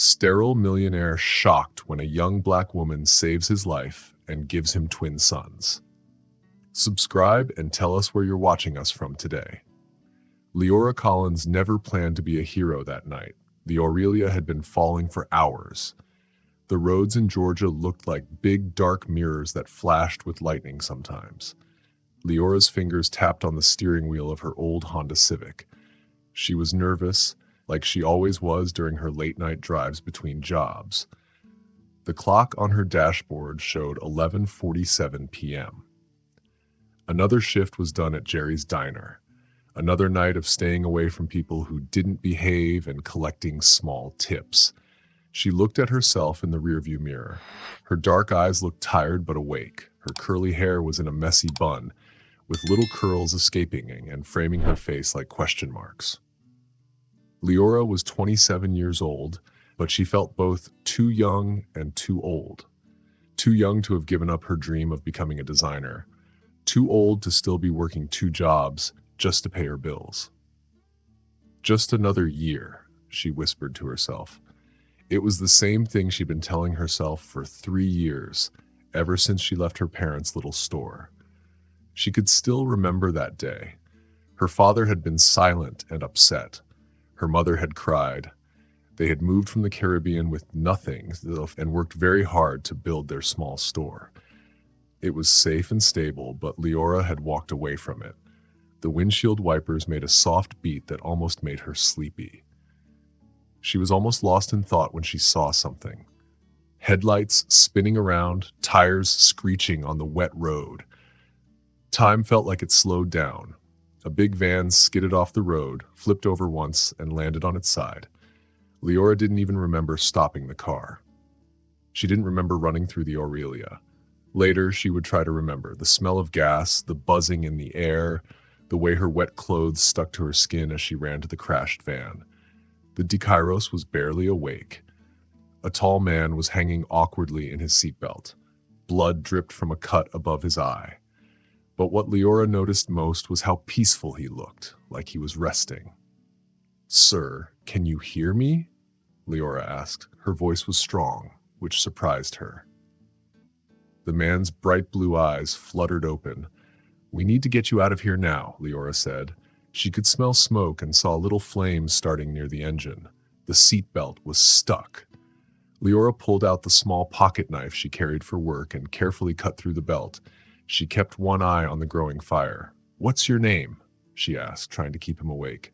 Sterile Millionaire shocked when a young black woman saves his life and gives him twin sons. Subscribe and tell us where you're watching us from today. Leora Collins never planned to be a hero that night. The Aurelia had been falling for hours. The roads in Georgia looked like big dark mirrors that flashed with lightning sometimes. Leora's fingers tapped on the steering wheel of her old Honda Civic. She was nervous, like she always was during her late-night drives between jobs. The clock on her dashboard showed 11:47 p.m. Another shift was done at Jerry's Diner. Another night of staying away from people who didn't behave and collecting small tips. She looked at herself in the rearview mirror. Her dark eyes looked tired but awake. Her curly hair was in a messy bun, with little curls escaping and framing her face like question marks. Leora was 27 years old, but she felt both too young and too old. Too young to have given up her dream of becoming a designer. Too old to still be working two jobs just to pay her bills. Just another year, she whispered to herself. It was the same thing she'd been telling herself for 3 years, ever since she left her parents' little store. She could still remember that day. Her father had been silent and upset. Her mother had cried. They had moved from the Caribbean with nothing and worked very hard to build their small store. It was safe and stable, but Leora had walked away from it. The windshield wipers made a soft beat that almost made her sleepy. She was almost lost in thought when she saw something. Headlights spinning around, tires screeching on the wet road. Time felt like it slowed down. A big van skidded off the road, flipped over once, and landed on its side. Leora didn't even remember stopping the car. She didn't remember running through the Aurelia. Later, she would try to remember the smell of gas, the buzzing in the air, the way her wet clothes stuck to her skin as she ran to the crashed van. The Dikairos was barely awake. A tall man was hanging awkwardly in his seatbelt. Blood dripped from a cut above his eye. But what Leora noticed most was how peaceful he looked, like he was resting. "Sir, can you hear me?" Leora asked. Her voice was strong, which surprised her. The man's bright blue eyes fluttered open. "We need to get you out of here now," Leora said. She could smell smoke and saw little flames starting near the engine. The seatbelt was stuck. Leora pulled out the small pocket knife she carried for work and carefully cut through the belt. She kept one eye on the growing fire. "What's your name?" she asked, trying to keep him awake.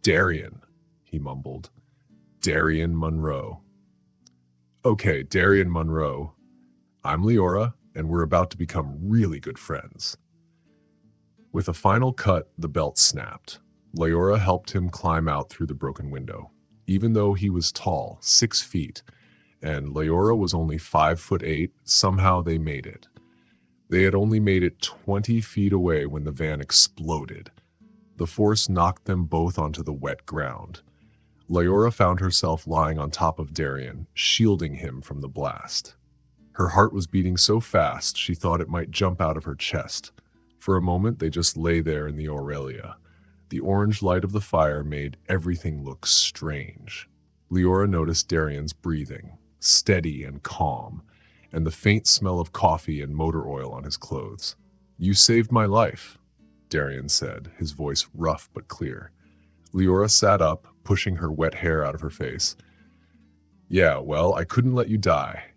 "Darian," he mumbled. "Darian Monroe." "Okay, Darian Monroe. I'm Leora, and we're about to become really good friends." With a final cut, the belt snapped. Leora helped him climb out through the broken window. Even though he was tall, 6 feet, and Leora was only 5'8", somehow they made it. They had only made it 20 feet away when the van exploded. The force knocked them both onto the wet ground. Leora found herself lying on top of Darian, shielding him from the blast. Her heart was beating so fast she thought it might jump out of her chest. For a moment, they just lay there in the Aurelia. The orange light of the fire made everything look strange. Leora noticed Darian's breathing, steady and calm, and the faint smell of coffee and motor oil on his clothes. "You saved my life," Darian said, his voice rough but clear. Leora sat up, pushing her wet hair out of her face. "Yeah, well, I couldn't let you die."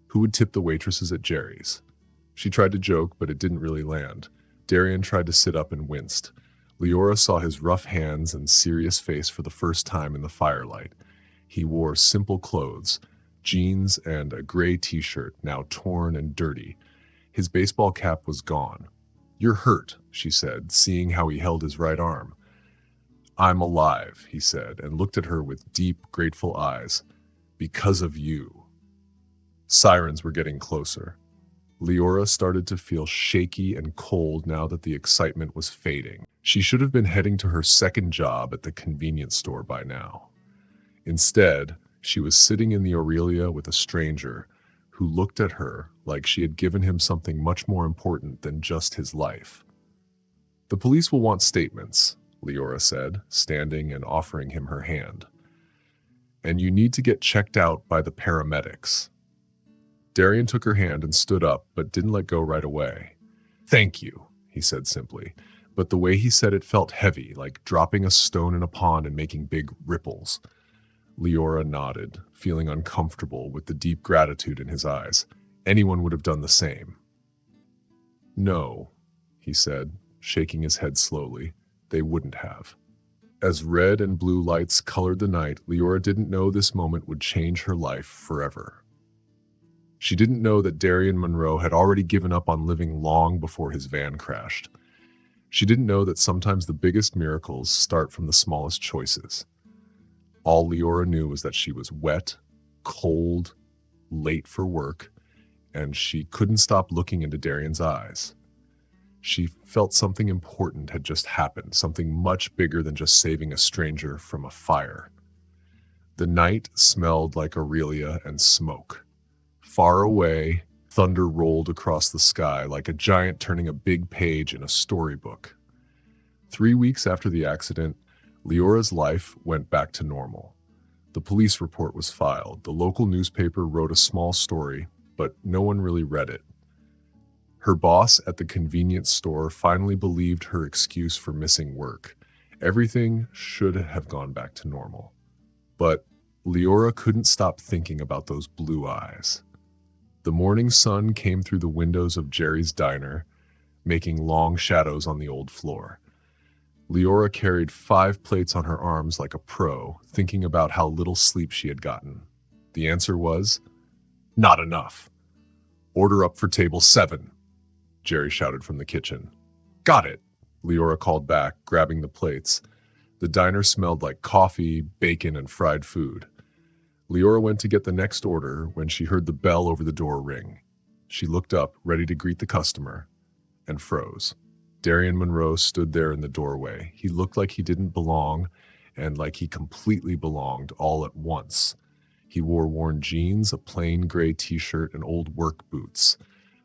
Who would tip the waitresses at Jerry's? She tried to joke, but it didn't really land. Darian tried to sit up and winced. Leora saw his rough hands and serious face for the first time in the firelight. He wore simple clothes, jeans and a gray t-shirt, now torn and dirty. His baseball cap was gone. "You're hurt," she said, seeing how he held his right arm. "I'm alive," he said, and looked at her with deep, grateful eyes. "Because of you." Sirens were getting closer. Leora started to feel shaky and cold now that the excitement was fading. She should have been heading to her second job at the convenience store by now. Instead, she was sitting in the Aurelia with a stranger who looked at her like she had given him something much more important than just his life. "The police will want statements," Leora said, standing and offering him her hand. and you need to get checked out by the paramedics. Darian took her hand and stood up, but didn't let go right away. Thank you, he said simply, but the way he said it felt heavy, like dropping a stone in a pond and making big ripples. Leora nodded, feeling uncomfortable with the deep gratitude in his eyes. Anyone would have done the same. No, he said, shaking his head slowly. They wouldn't have. As red and blue lights colored the night, Leora didn't know this moment would change her life forever. She didn't know that Darian Monroe had already given up on living long before his van crashed. She didn't know that sometimes the biggest miracles start from the smallest choices. All Leora knew was that she was wet, cold, late for work, and she couldn't stop looking into Darian's eyes. She felt something important had just happened, something much bigger than just saving a stranger from a fire. The night smelled like Aurelia and smoke. Far away, thunder rolled across the sky like a giant turning a big page in a storybook. 3 weeks after the accident, Leora's life went back to normal. The police report was filed. The local newspaper wrote a small story, but no one really read it. Her boss at the convenience store finally believed her excuse for missing work. Everything should have gone back to normal. But Leora couldn't stop thinking about those blue eyes. The morning sun came through the windows of Jerry's diner, making long shadows on the old floor. Leora carried 5 plates on her arms like a pro, thinking about how little sleep she had gotten. The answer was, not enough. Order up for table 7, Jerry shouted from the kitchen. Got it, Leora called back, grabbing the plates. The diner smelled like coffee, bacon, and fried food. Leora went to get the next order when she heard the bell over the door ring. She looked up, ready to greet the customer, and froze. Darian Monroe stood there in the doorway. He looked like he didn't belong, and like he completely belonged all at once. He wore worn jeans, a plain gray t-shirt, and old work boots.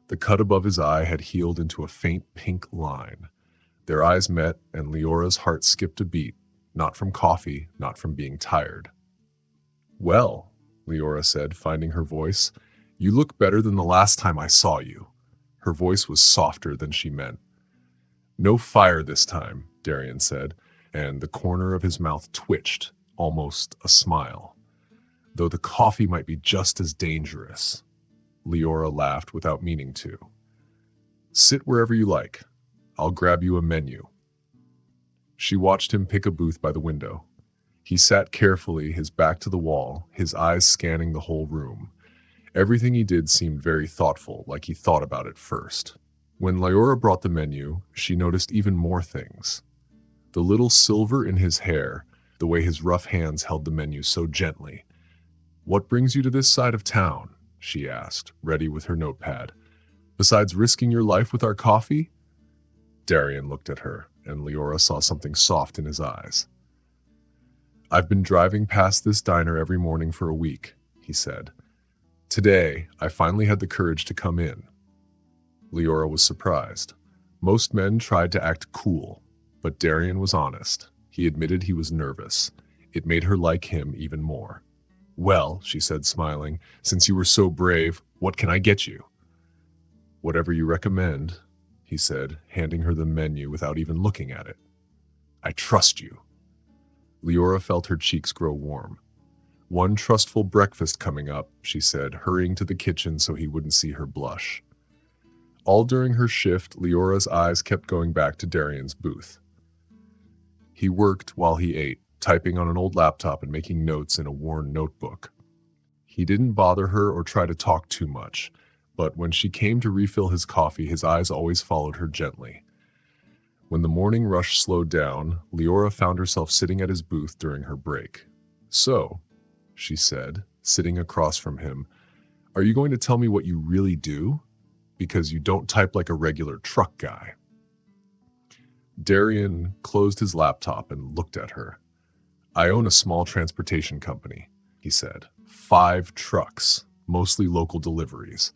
The cut above his eye had healed into a faint pink line. Their eyes met, and Leora's heart skipped a beat, not from coffee, not from being tired. Well, Leora said, finding her voice, you look better than the last time I saw you. Her voice was softer than she meant. No fire this time, Darian said, and the corner of his mouth twitched, almost a smile. Though the coffee might be just as dangerous. Leora laughed without meaning to. Sit wherever you like. I'll grab you a menu. She watched him pick a booth by the window. He sat carefully, his back to the wall, his eyes scanning the whole room. Everything he did seemed very thoughtful, like he thought about it first. When Leora brought the menu, she noticed even more things. The little silver in his hair, the way his rough hands held the menu so gently. What brings you to this side of town? She asked, ready with her notepad. Besides risking your life with our coffee? Darian looked at her, and Leora saw something soft in his eyes. I've been driving past this diner every morning for a week, he said. Today, I finally had the courage to come in. Leora was surprised. Most men tried to act cool, but Darian was honest. He admitted he was nervous. It made her like him even more. Well, she said, smiling, since you were so brave, what can I get you? Whatever you recommend, he said, handing her the menu without even looking at it. I trust you. Leora felt her cheeks grow warm. One trustful breakfast coming up, she said, hurrying to the kitchen so he wouldn't see her blush. All during her shift, Leora's eyes kept going back to Darian's booth. He worked while he ate, typing on an old laptop and making notes in a worn notebook. He didn't bother her or try to talk too much, but when she came to refill his coffee, his eyes always followed her gently. When the morning rush slowed down, Leora found herself sitting at his booth during her break. So, she said, sitting across from him, are you going to tell me what you really do? Because you don't type like a regular truck guy. Darian closed his laptop and looked at her. I own a small transportation company, he said. 5 trucks, mostly local deliveries.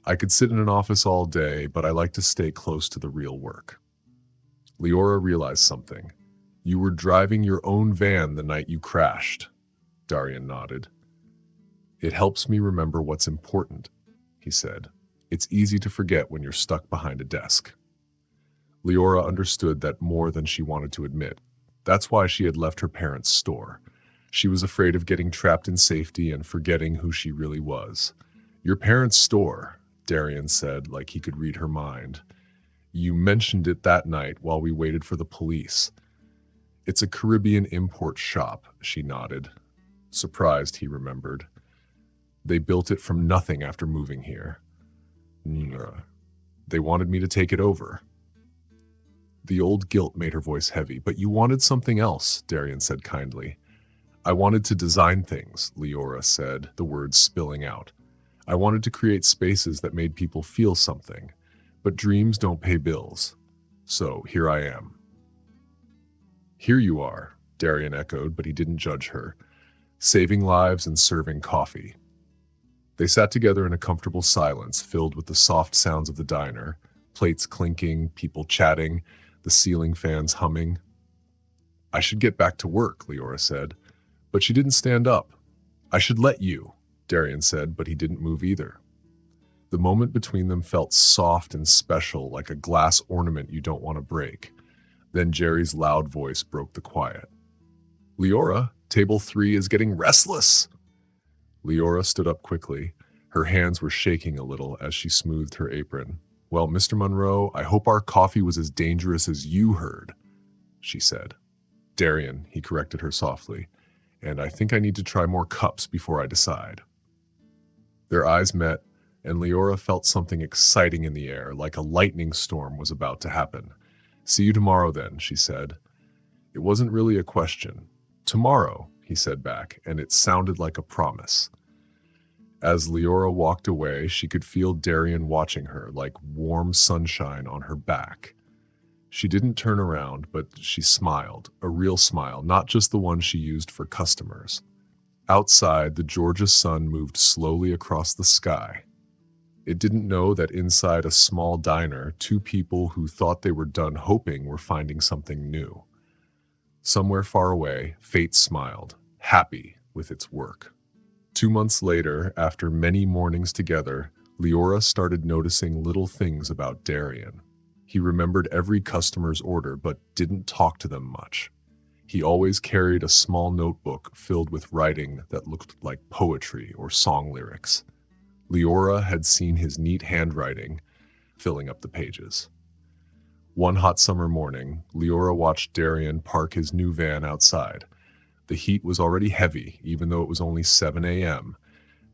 I could sit in an office all day, but I like to stay close to the real work. Leora realized something. You were driving your own van the night you crashed. Darian nodded. It helps me remember what's important, he said. It's easy to forget when you're stuck behind a desk. Leora understood that more than she wanted to admit. That's why she had left her parents' store. She was afraid of getting trapped in safety and forgetting who she really was. Your parents' store, Darian said, like he could read her mind. You mentioned it that night while we waited for the police. It's a Caribbean import shop, she nodded. Surprised, he remembered. They built it from nothing after moving here. They wanted me to take it over. The old guilt made her voice heavy. But you wanted something else, Darian said kindly. I wanted to design things, Leora said, the words spilling out. I wanted to create spaces that made people feel something. But dreams don't pay bills. So here I am. Here you are, Darian echoed, but he didn't judge her. Saving lives and serving coffee. They sat together in a comfortable silence filled with the soft sounds of the diner, plates clinking, people chatting, the ceiling fans humming. I should get back to work, Leora said, but she didn't stand up. I should let you, Darian said, but he didn't move either. The moment between them felt soft and special, like a glass ornament you don't want to break. Then Jerry's loud voice broke the quiet. Leora, table 3 is getting restless. Leora stood up quickly. Her hands were shaking a little as she smoothed her apron. Well, Mr. Monroe, I hope our coffee was as dangerous as you heard, she said. Darian, he corrected her softly, and I think I need to try more cups before I decide. Their eyes met, and Leora felt something exciting in the air, like a lightning storm was about to happen. See you tomorrow then, she said. It wasn't really a question. Tomorrow, he said back, and it sounded like a promise. As Leora walked away, she could feel Darian watching her like warm sunshine on her back. She didn't turn around, but she smiled, a real smile, not just the one she used for customers. Outside, the Georgia sun moved slowly across the sky. It didn't know that inside a small diner, 2 people who thought they were done hoping were finding something new. Somewhere far away, fate smiled, happy with its work. 2 months later, after many mornings together, Leora started noticing little things about Darian. He remembered every customer's order but didn't talk to them much. He always carried a small notebook filled with writing that looked like poetry or song lyrics. Leora had seen his neat handwriting filling up the pages. One hot summer morning, Leora watched Darian park his new van outside. The heat was already heavy, even though it was only 7 a.m.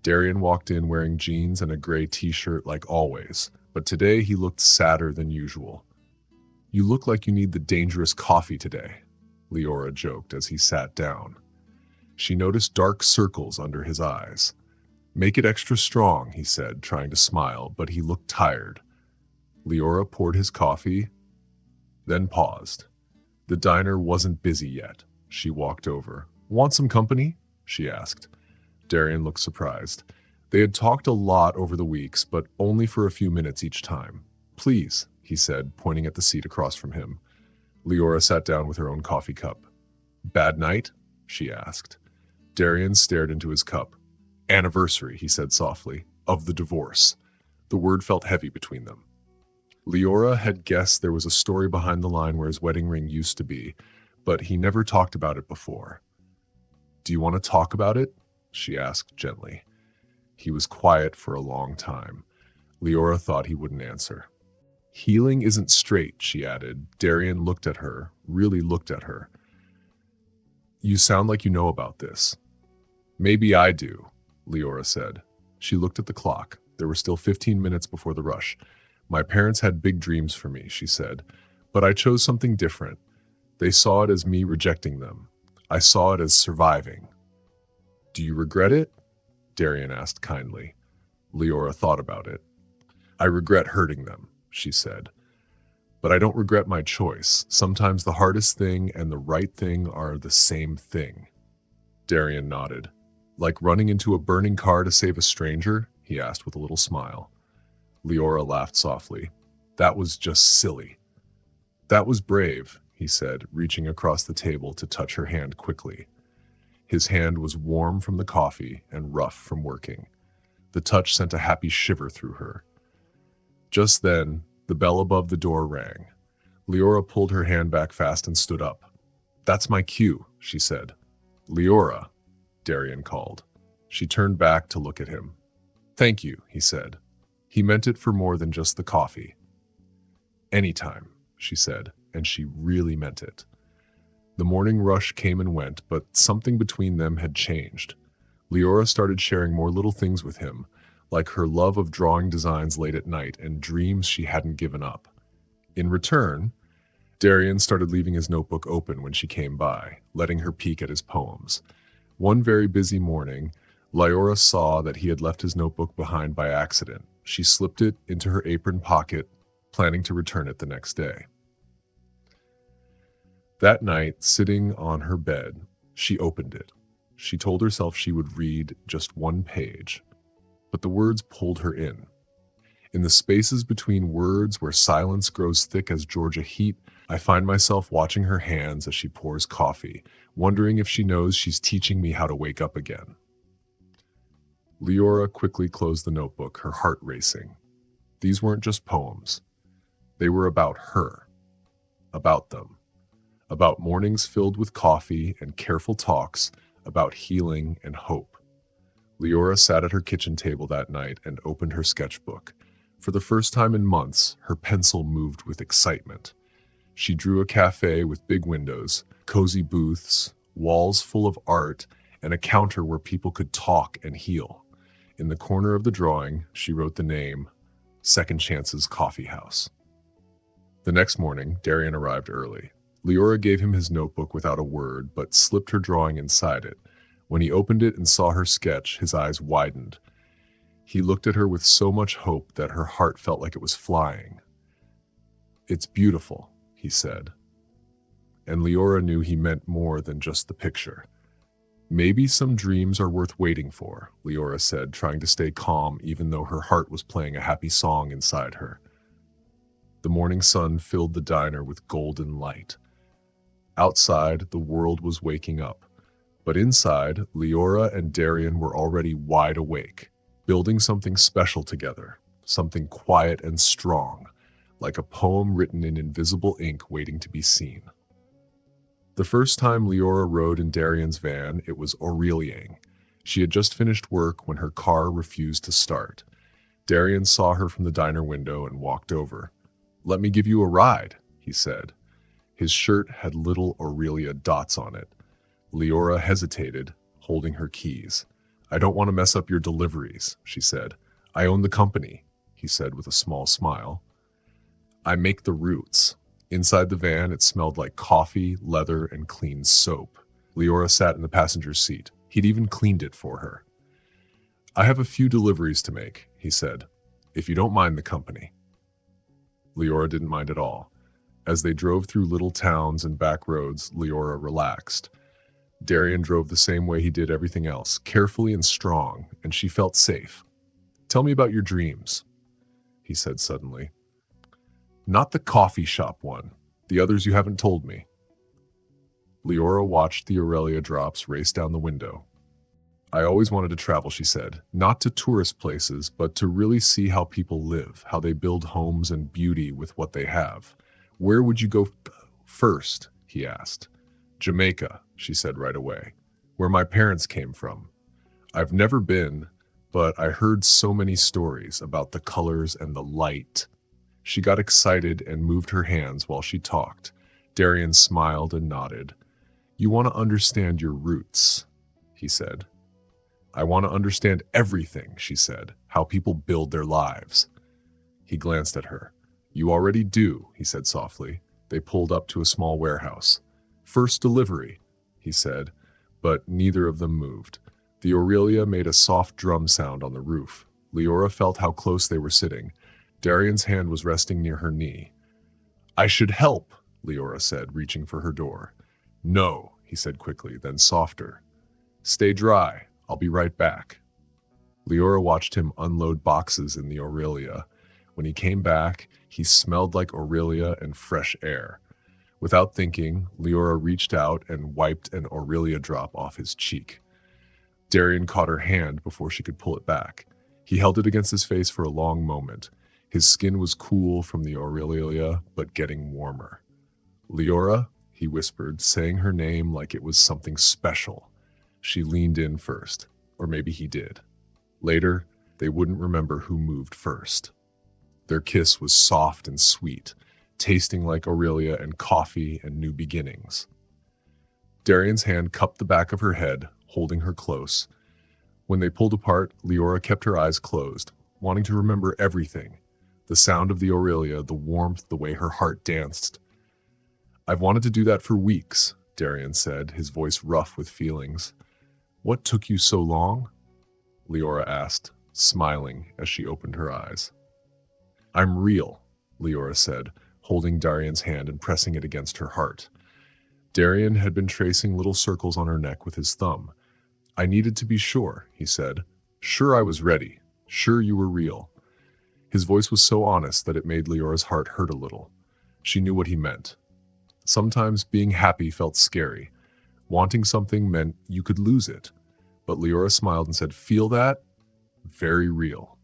Darian walked in wearing jeans and a gray t-shirt like always, but today he looked sadder than usual. You look like you need the dangerous coffee today, Leora joked as he sat down. She noticed dark circles under his eyes. Make it extra strong, he said, trying to smile, but he looked tired. Leora poured his coffee, then paused. The diner wasn't busy yet. She walked over. Want some company? She asked. Darian looked surprised. They had talked a lot over the weeks, but only for a few minutes each time. Please, he said, pointing at the seat across from him. Leora sat down with her own coffee cup. Bad night? She asked. Darian stared into his cup. Anniversary, he said softly, of the divorce. The word felt heavy between them. Leora had guessed there was a story behind the line where his wedding ring used to be, but he never talked about it before. Do you want to talk about it? She asked gently. He was quiet for a long time. Leora thought he wouldn't answer. Healing isn't straight, she added. Darian looked at her, really looked at her. You sound like you know about this. Maybe I do, Leora said. She looked at the clock. There were still 15 minutes before the rush. My parents had big dreams for me, she said, but I chose something different. They saw it as me rejecting them. I saw it as surviving. Do you regret it? Darian asked kindly. Leora thought about it. I regret hurting them, she said. But I don't regret my choice. Sometimes the hardest thing and the right thing are the same thing. Darian nodded. Like running into a burning car to save a stranger? He asked with a little smile. Leora laughed softly. That was just silly. That was brave, he said, reaching across the table to touch her hand quickly. His hand was warm from the coffee and rough from working. The touch sent a happy shiver through her. Just then, the bell above the door rang. Leora pulled her hand back fast and stood up. "That's my cue," she said. "Leora," Darian called. She turned back to look at him. "Thank you," he said. He meant it for more than just the coffee. "Anytime," she said, and she really meant it. The morning rush came and went, but something between them had changed. Leora started sharing more little things with him, like her love of drawing designs late at night and dreams she hadn't given up. In return, Darian started leaving his notebook open when she came by, letting her peek at his poems. One very busy morning, Leora saw that he had left his notebook behind by accident. She slipped it into her apron pocket, planning to return it the next day. That night, sitting on her bed, she opened it. She told herself she would read just one page, but the words pulled her in. In the spaces between words where silence grows thick as Georgia heat, I find myself watching her hands as she pours coffee, wondering if she knows she's teaching me how to wake up again. Leora quickly closed the notebook, her heart racing. These weren't just poems. They were about her, about them, about mornings filled with coffee and careful talks, about healing and hope. Leora sat at her kitchen table that night and opened her sketchbook. For the first time in months, her pencil moved with excitement. She drew a cafe with big windows, cozy booths, walls full of art, and a counter where people could talk and heal. In the corner of the drawing, she wrote the name, Second Chance's Coffee House. The next morning, Darian arrived early. Leora gave him his notebook without a word, but slipped her drawing inside it. When he opened it and saw her sketch, his eyes widened. He looked at her with so much hope that her heart felt like it was flying. "It's beautiful," he said. And Leora knew he meant more than just the picture. "Maybe some dreams are worth waiting for," Leora said, trying to stay calm even though her heart was playing a happy song inside her. The morning sun filled the diner with golden light. Outside, the world was waking up. But inside, Leora and Darian were already wide awake, building something special together, something quiet and strong, like a poem written in invisible ink waiting to be seen. The first time Leora rode in Darian's van, it was Aureliang. She had just finished work when her car refused to start. Darian saw her from the diner window and walked over. "Let me give you a ride," he said. His shirt had little Aurelia dots on it. Leora hesitated, holding her keys. "I don't want to mess up your deliveries," she said. "I own the company," he said with a small smile. "I make the routes." Inside the van, it smelled like coffee, leather, and clean soap. Leora sat in the passenger seat. He'd even cleaned it for her. "I have a few deliveries to make," he said, "if you don't mind the company." Leora didn't mind at all. As they drove through little towns and back roads, Leora relaxed. Darian drove the same way he did everything else, carefully and strong, and she felt safe. "Tell me about your dreams," he said suddenly. "Not the coffee shop one. The others you haven't told me." Leora watched the Aurelia drops race down the window. "I always wanted to travel," she said, "not to tourist places, but to really see how people live, how they build homes and beauty with what they have. Where would you go first?" he asked. "Jamaica," she said right away, "where my parents came from. I've never been, but I heard so many stories about the colors and the light." She got excited and moved her hands while she talked. Darian smiled and nodded. "You want to understand your roots," he said. "I want to understand everything," she said, "how people build their lives." He glanced at her. "You already do," he said softly. They pulled up to a small warehouse. "First delivery," he said, but neither of them moved. The Aurelia made a soft drum sound on the roof. Leora felt how close they were sitting. Darian's hand was resting near her knee. "I should help," Leora said, reaching for her door. "No," he said quickly, then softer. "Stay dry. I'll be right back." Leora watched him unload boxes in the Aurelia. When he came back, he smelled like Aurelia and fresh air. Without thinking, Leora reached out and wiped an Aurelia drop off his cheek. Darian caught her hand before she could pull it back. He held it against his face for a long moment. His skin was cool from the Aurelia, but getting warmer. Leora, he whispered, saying her name like it was something special. She leaned in first, or maybe he did. Later, they wouldn't remember who moved first. Their kiss was soft and sweet, tasting like Aurelia and coffee and new beginnings. Darian's hand cupped the back of her head, holding her close. When they pulled apart, Leora kept her eyes closed, wanting to remember everything. The sound of the Aurelia, the warmth, the way her heart danced. "I've wanted to do that for weeks," Darian said, his voice rough with feelings. "What took you so long?" Leora asked, smiling as she opened her eyes. "I'm real," Leora said, holding Darian's hand and pressing it against her heart. Darian had been tracing little circles on her neck with his thumb. "I needed to be sure," he said. "Sure I was ready. Sure you were real." His voice was so honest that it made Leora's heart hurt a little. She knew what he meant. Sometimes being happy felt scary. Wanting something meant you could lose it. But Leora smiled and said, "Feel that? Very real."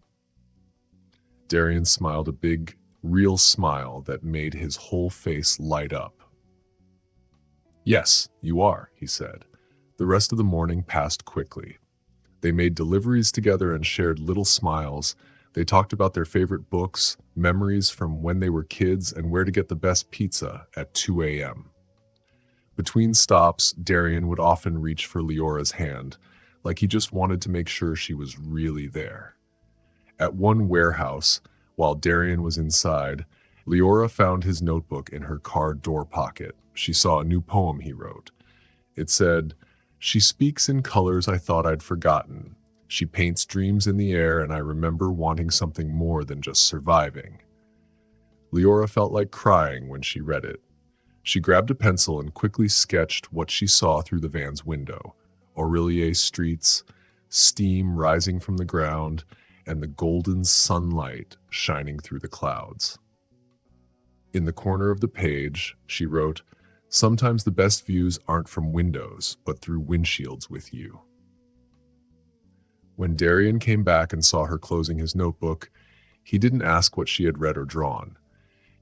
Darian smiled a big, real smile that made his whole face light up. "Yes, you are," he said. The rest of the morning passed quickly. They made deliveries together and shared little smiles. They talked about their favorite books, memories from when they were kids, and where to get the best pizza at 2 a.m. Between stops, Darian would often reach for Leora's hand, like he just wanted to make sure she was really there. At one warehouse, while Darian was inside, Leora found his notebook in her car door pocket. She saw a new poem he wrote. It said, "She speaks in colors I thought I'd forgotten. She paints dreams in the air, and I remember wanting something more than just surviving." Leora felt like crying when she read it. She grabbed a pencil and quickly sketched what she saw through the van's window. Aurelia streets, steam rising from the ground, and the golden sunlight shining through the clouds. In the corner of the page, she wrote, "Sometimes the best views aren't from windows, but through windshields with you." When Darian came back and saw her closing his notebook, he didn't ask what she had read or drawn.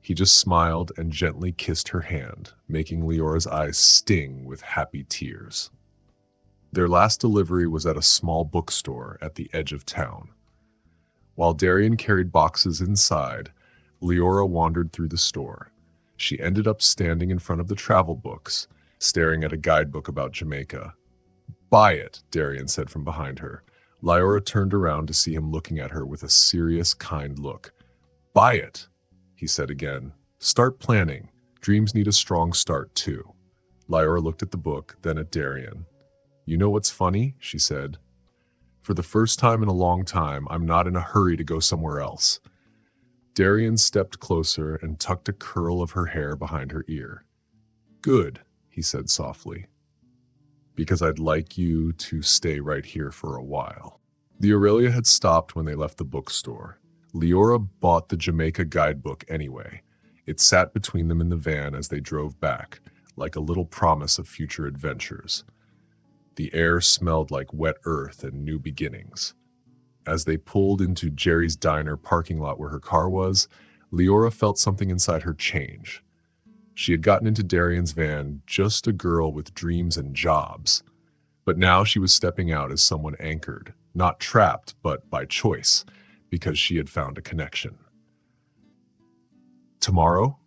He just smiled and gently kissed her hand, making Leora's eyes sting with happy tears. Their last delivery was at a small bookstore at the edge of town. While Darian carried boxes inside, Leora wandered through the store. She ended up standing in front of the travel books, staring at a guidebook about Jamaica. "Buy it," Darian said from behind her. Leora turned around to see him looking at her with a serious, kind look. "Buy it," he said again. "Start planning. Dreams need a strong start, too." Leora looked at the book, then at Darian. "You know what's funny?" she said. "For the first time in a long time, I'm not in a hurry to go somewhere else." Darian stepped closer and tucked a curl of her hair behind her ear. "Good," he said softly, "because I'd like you to stay right here for a while." The Aurelia had stopped when they left the bookstore. Leora bought the Jamaica guidebook anyway. It sat between them in the van as they drove back, like a little promise of future adventures. The air smelled like wet earth and new beginnings. As they pulled into Jerry's diner parking lot where her car was, Leora felt something inside her change. She had gotten into Darian's van just a girl with dreams and jobs. But now she was stepping out as someone anchored, not trapped, but by choice, because she had found a connection. "Tomorrow?"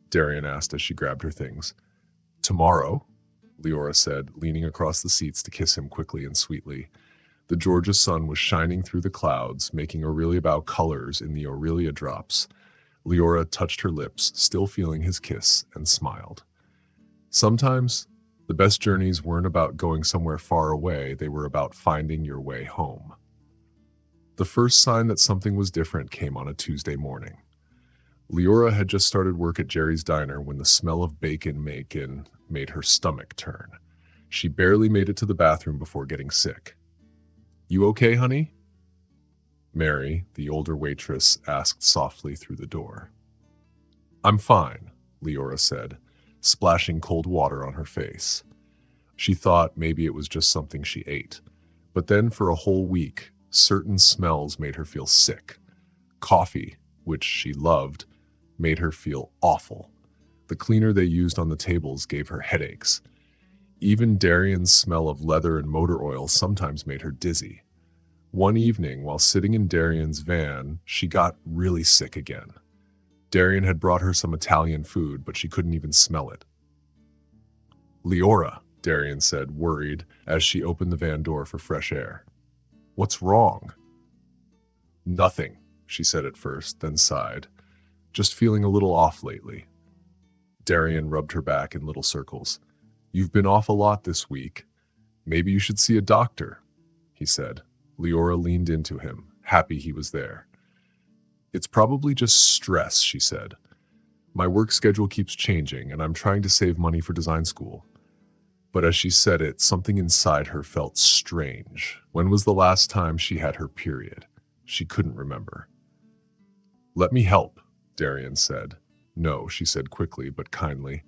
Darian asked as she grabbed her things. "Tomorrow?" Leora said, leaning across the seats to kiss him quickly and sweetly. The Georgia sun was shining through the clouds, making Aurelia bow colors in the Aurelia drops. Leora touched her lips, still feeling his kiss, and smiled. Sometimes, the best journeys weren't about going somewhere far away, they were about finding your way home. The first sign that something was different came on a Tuesday morning. Leora had just started work at Jerry's diner when the smell of bacon made her stomach turn. She barely made it to the bathroom before getting sick. "You okay, honey?" Mary, the older waitress, asked softly through the door. "I'm fine," Leora said, splashing cold water on her face. She thought maybe it was just something she ate. But then for a whole week, certain smells made her feel sick. Coffee, which she loved, made her feel awful. The cleaner they used on the tables gave her headaches. Even Darian's smell of leather and motor oil sometimes made her dizzy. One evening, while sitting in Darian's van, she got really sick again. Darian had brought her some Italian food, but she couldn't even smell it. "Leora," Darian said, worried, as she opened the van door for fresh air. "What's wrong?" "Nothing," she said at first, then sighed. "Just feeling a little off lately." Darian rubbed her back in little circles. "You've been off a lot this week. Maybe you should see a doctor," he said. Leora leaned into him, happy he was there. "It's probably just stress," she said. "My work schedule keeps changing, and I'm trying to save money for design school." But as she said it, something inside her felt strange. When was the last time she had her period? She couldn't remember. "Let me help," Darian said. "No," she said quickly but kindly.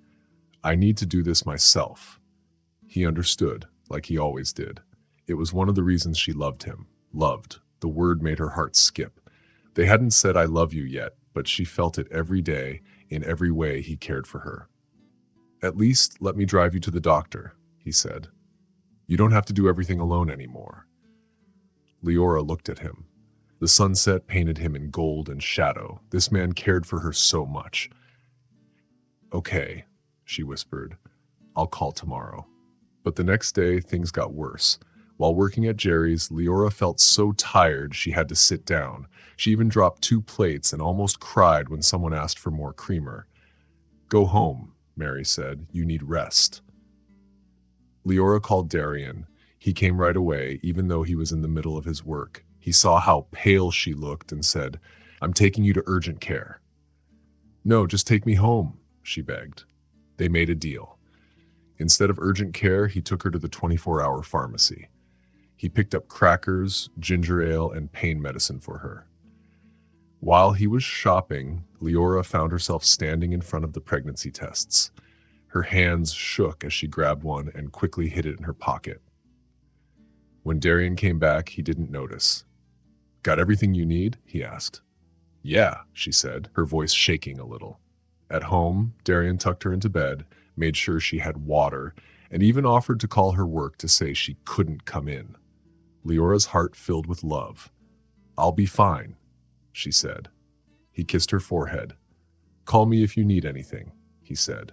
"I need to do this myself." He understood, like he always did. It was one of the reasons she loved him. Loved. The word made her heart skip. They hadn't said "I love you" yet, but she felt it every day, in every way he cared for her. "At least let me drive you to the doctor," he said. "You don't have to do everything alone anymore." Leora looked at him. The sunset painted him in gold and shadow. This man cared for her so much. "Okay," she whispered. "I'll call tomorrow." But the next day, things got worse. While working at Jerry's, Leora felt so tired she had to sit down. She even dropped 2 plates and almost cried when someone asked for more creamer. "Go home," Mary said. "You need rest." Leora called Darian. He came right away, even though he was in the middle of his work. He saw how pale she looked and said, "I'm taking you to urgent care." "No, just take me home," she begged. They made a deal. Instead of urgent care, he took her to the 24-hour pharmacy. He picked up crackers, ginger ale, and pain medicine for her. While he was shopping, Leora found herself standing in front of the pregnancy tests. Her hands shook as she grabbed one and quickly hid it in her pocket. When Darian came back, he didn't notice. "Got everything you need?" he asked. "Yeah," she said, her voice shaking a little. At home, Darian tucked her into bed, made sure she had water, and even offered to call her work to say she couldn't come in. Leora's heart filled with love. "I'll be fine," she said. He kissed her forehead. "Call me if you need anything," he said.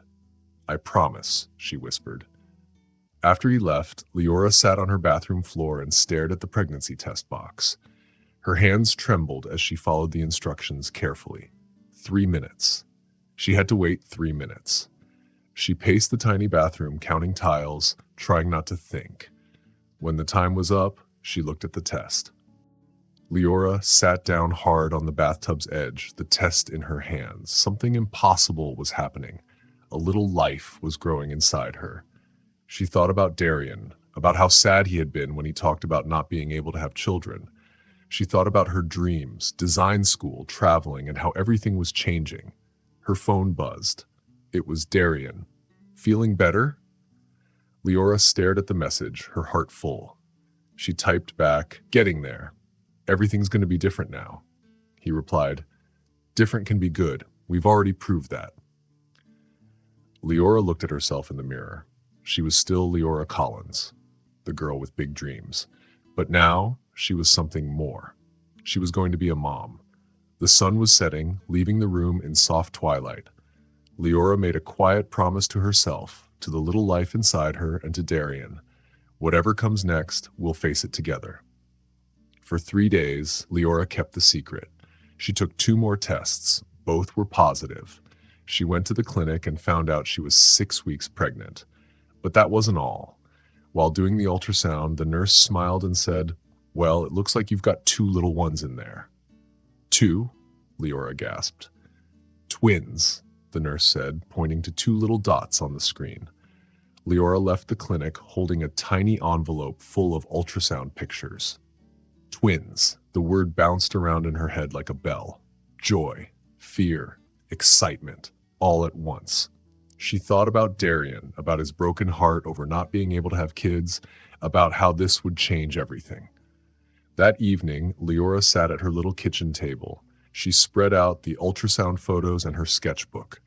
"I promise," she whispered. After he left, Leora sat on her bathroom floor and stared at the pregnancy test box. Her hands trembled as she followed the instructions carefully. 3 minutes. She had to wait 3 minutes. She paced the tiny bathroom, counting tiles, trying not to think. When the time was up, she looked at the test. Leora sat down hard on the bathtub's edge, the test in her hands. Something impossible was happening. A little life was growing inside her. She thought about Darian, about how sad he had been when he talked about not being able to have children. She thought about her dreams, design school, traveling, and how everything was changing. Her phone buzzed. It was Darian. "Feeling better?" Leora stared at the message, her heart full. She typed back, "Getting there. Everything's going to be different now." He replied, "Different can be good. We've already proved that." Leora looked at herself in the mirror. She was still Leora Collins, the girl with big dreams. But now, she was something more. She was going to be a mom. The sun was setting, leaving the room in soft twilight. Leora made a quiet promise to herself, to the little life inside her, and to Darian. Whatever comes next, we'll face it together. For 3 days, Leora kept the secret. She took 2 more tests. Both were positive. She went to the clinic and found out she was 6 weeks pregnant. But that wasn't all. While doing the ultrasound, the nurse smiled and said, "Well, it looks like you've got 2 little ones in there." "2?" Leora gasped. "Twins," the nurse said, pointing to 2 little dots on the screen. Leora left the clinic holding a tiny envelope full of ultrasound pictures. Twins. The word bounced around in her head like a bell. Joy, fear, excitement, all at once. She thought about Darian, about his broken heart over not being able to have kids, about how this would change everything. That evening, Leora sat at her little kitchen table. She spread out the ultrasound photos and her sketchbook.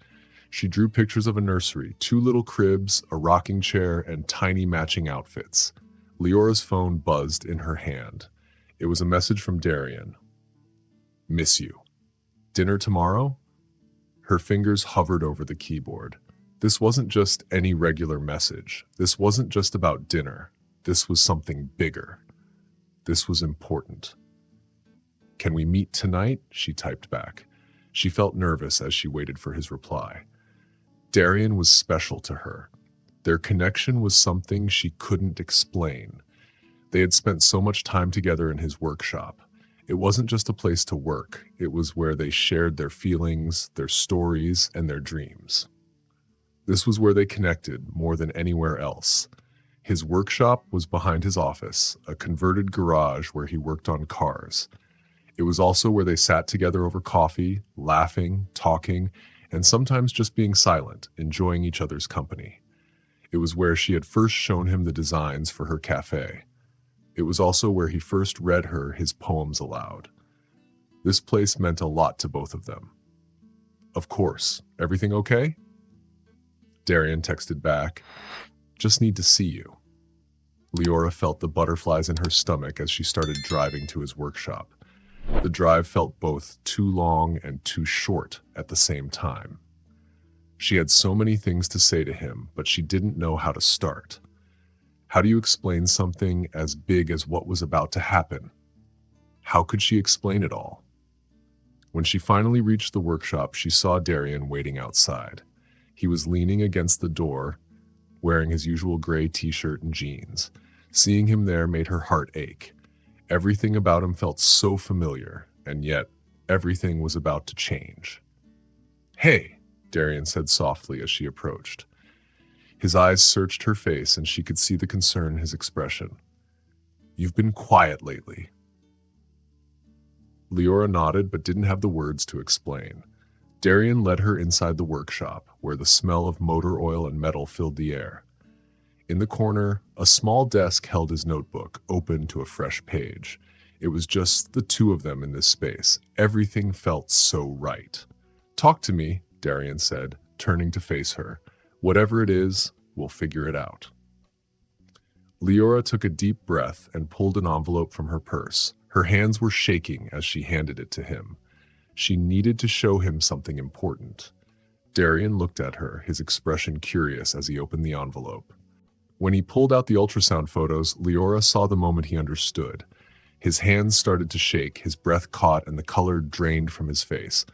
She drew pictures of a nursery, two little cribs, a rocking chair, and tiny matching outfits. Leora's phone buzzed in her hand. It was a message from Darian. Miss you. Dinner tomorrow? Her fingers hovered over the keyboard. This wasn't just any regular message. This wasn't just about dinner. This was something bigger. This was important. Can we meet tonight? She typed back. She felt nervous as she waited for his reply. Darian was special to her. Their connection was something she couldn't explain. They had spent so much time together in his workshop. It wasn't just a place to work. It was where they shared their feelings, their stories, and their dreams. This was where they connected more than anywhere else. His workshop was behind his office, a converted garage where he worked on cars. It was also where they sat together over coffee, laughing, talking, and sometimes just being silent, enjoying each other's company. It was where she had first shown him the designs for her cafe. It was also where he first read her his poems aloud. This place meant a lot to both of them. Of course. Everything okay? Darian texted back, just need to see you. Leora felt the butterflies in her stomach as she started driving to his workshop. The drive felt both too long and too short at the same time. She had so many things to say to him, but she didn't know how to start. How do you explain something as big as what was about to happen? How could she explain it all? When she finally reached the workshop, she saw Darian waiting outside. He was leaning against the door, wearing his usual gray t-shirt and jeans. Seeing him there made her heart ache. Everything about him felt so familiar, and yet everything was about to change. Hey, Darian said softly as she approached. His eyes searched her face and she could see the concern in his expression. You've been quiet lately. Leora nodded but didn't have the words to explain. Darian led her inside the workshop, where the smell of motor oil and metal filled the air. In the corner, a small desk held his notebook, open to a fresh page. It was just the two of them in this space. Everything felt so right. Talk to me, Darian said, turning to face her. Whatever it is, we'll figure it out. Leora took a deep breath and pulled an envelope from her purse. Her hands were shaking as she handed it to him. She needed to show him something important. Darian looked at her, his expression curious as he opened the envelope. When he pulled out the ultrasound photos, Leora saw the moment he understood. His hands started to shake, his breath caught, and the color drained from his face.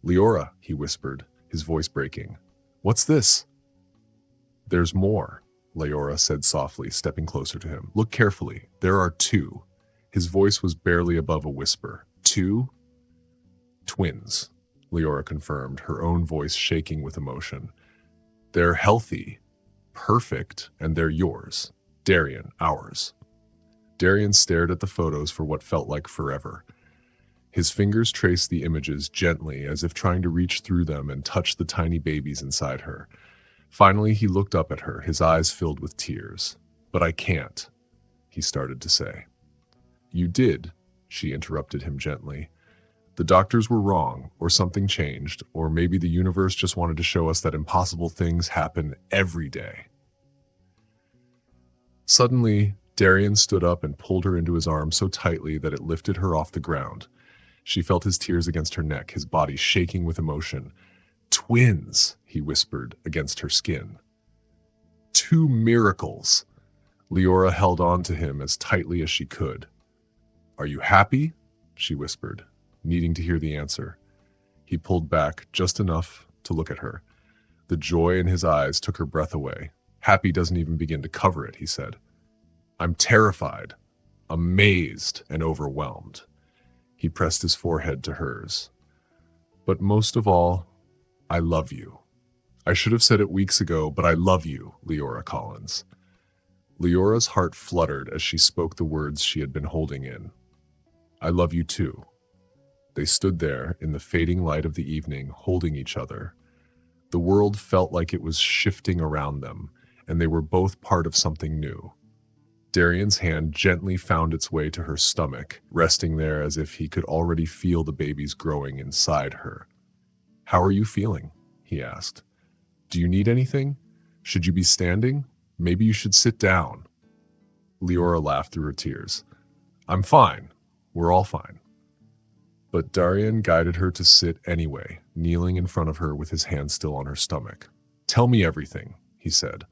Leora, he whispered, his voice breaking. What's this? There's more, Leora said softly, stepping closer to him. Look carefully. There are two. His voice was barely above a whisper. Two? Twins, Leora confirmed, her own voice shaking with emotion. They're healthy, perfect, and they're yours. Darian, ours. Darian stared at the photos for what felt like forever. His fingers traced the images gently, as if trying to reach through them and touch the tiny babies inside her. Finally, he looked up at her, his eyes filled with tears. But I can't, he started to say. You did, she interrupted him gently. The doctors were wrong, or something changed, or maybe the universe just wanted to show us that impossible things happen every day. Suddenly, Darian stood up and pulled her into his arms so tightly that it lifted her off the ground. She felt his tears against her neck, his body shaking with emotion. Twins, he whispered against her skin. Two miracles. Leora held on to him as tightly as she could. Are you happy? She whispered, needing to hear the answer. He pulled back just enough to look at her. The joy in his eyes took her breath away. Happy doesn't even begin to cover it, he said. I'm terrified, amazed, and overwhelmed. He pressed his forehead to hers. But most of all, I love you. I should have said it weeks ago, but I love you, Leora Collins. Leora's heart fluttered as she spoke the words she had been holding in. I love you too. They stood there in the fading light of the evening, holding each other. The The world felt like it was shifting around them, and they were both part of something new. Darian's hand gently found its way to her stomach, resting there as if he could already feel the babies growing inside her. "How are you feeling?" he asked. "Do you need anything? Should you be standing? Maybe you should sit down." Leora laughed through her tears. "I'm fine. We're all fine." But Darian guided her to sit anyway, kneeling in front of her with his hand still on her stomach. "Tell me everything," he said.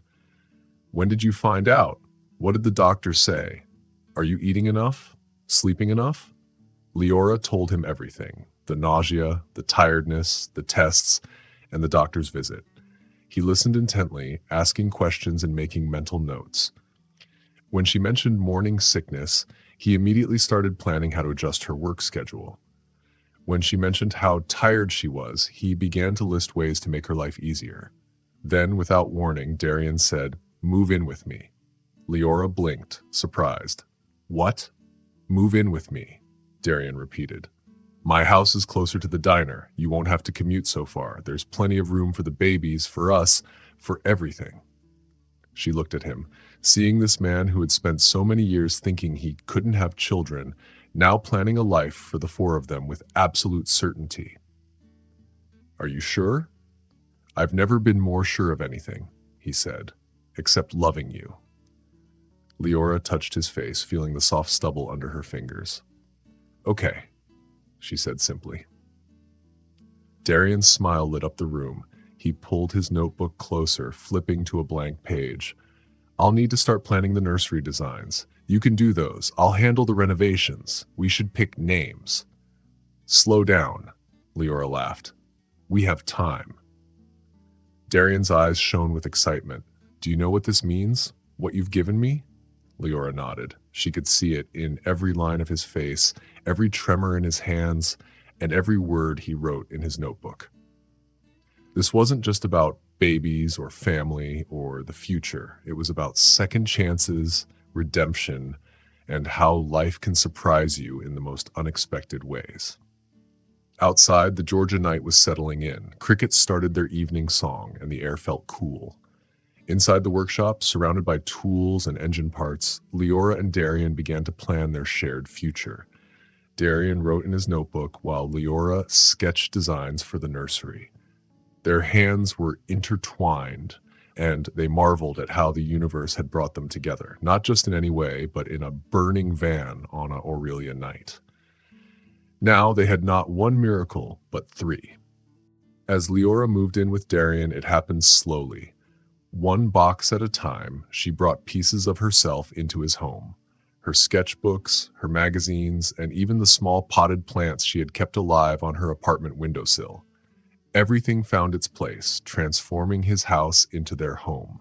"When did you find out? What did the doctor say? Are you eating enough? Sleeping enough?" Leora told him everything: the nausea, the tiredness, the tests, and the doctor's visit. He listened intently, asking questions and making mental notes. When she mentioned morning sickness, he immediately started planning how to adjust her work schedule. When she mentioned how tired she was, he began to list ways to make her life easier. Then, without warning, Darian said, "Move in with me." Leora blinked, surprised. "What?" "Move in with me," Darian repeated. "My house is closer to the diner. You won't have to commute so far. There's plenty of room for the babies, for us, for everything." She looked at him, seeing this man who had spent so many years thinking he couldn't have children, now planning a life for the four of them with absolute certainty. "Are you sure?" "I've never been more sure of anything," he said, "except loving you." Leora touched his face, feeling the soft stubble under her fingers. "Okay," she said simply. Darian's smile lit up the room. He pulled his notebook closer, flipping to a blank page. "I'll need to start planning the nursery designs. You can do those. I'll handle the renovations. We should pick names." "Slow down," Leora laughed. "We have time." Darian's eyes shone with excitement. "Do you know what this means? What you've given me?" Leora nodded. She could see it in every line of his face, every tremor in his hands, and every word he wrote in his notebook. This wasn't just about babies or family or the future. It was about second chances, redemption, and how life can surprise you in the most unexpected ways. Outside, the Georgia night was settling in. Crickets started their evening song, and the air felt cool. Inside the workshop, surrounded by tools and engine parts, Leora and Darian began to plan their shared future. Darian wrote in his notebook while Leora sketched designs for the nursery. Their hands were intertwined, and they marveled at how the universe had brought them together, not just in any way, but in a burning van on a Aurelia night. Now they had not one miracle, but three. As Leora moved in with Darian, it happened slowly. One box at a time, she brought pieces of herself into his home. Her sketchbooks, her magazines, and even the small potted plants she had kept alive on her apartment windowsill. Everything found its place, transforming his house into their home.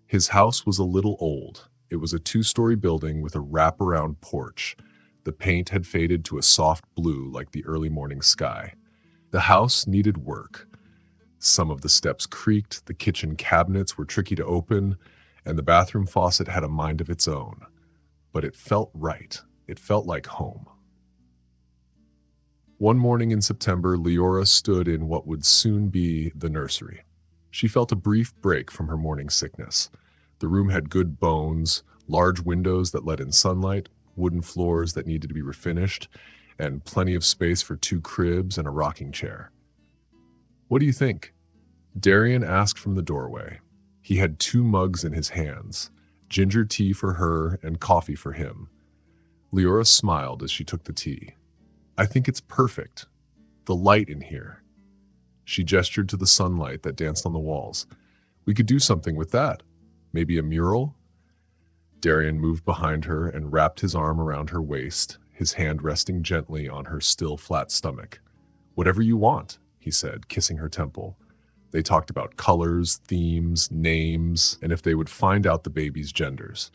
His house was a little old. It was a two-story building with a wraparound porch. The paint had faded to a soft blue like the early morning sky. The house needed work. Some of the steps creaked, the kitchen cabinets were tricky to open, and the bathroom faucet had a mind of its own. But it felt right. It felt like home. One morning in September, Leora stood in what would soon be the nursery. She felt a brief break from her morning sickness. The room had good bones, large windows that let in sunlight, wooden floors that needed to be refinished, and plenty of space for two cribs and a rocking chair. "What do you think?" Darian asked from the doorway. He had two mugs in his hands, ginger tea for her and coffee for him. Leora smiled as she took the tea. "I think it's perfect. The light in here." She gestured to the sunlight that danced on the walls. "We could do something with that. Maybe a mural?" Darian moved behind her and wrapped his arm around her waist, his hand resting gently on her still flat stomach. "Whatever you want," he said, kissing her temple. They talked about colors, themes, names, and if they would find out the babies' genders.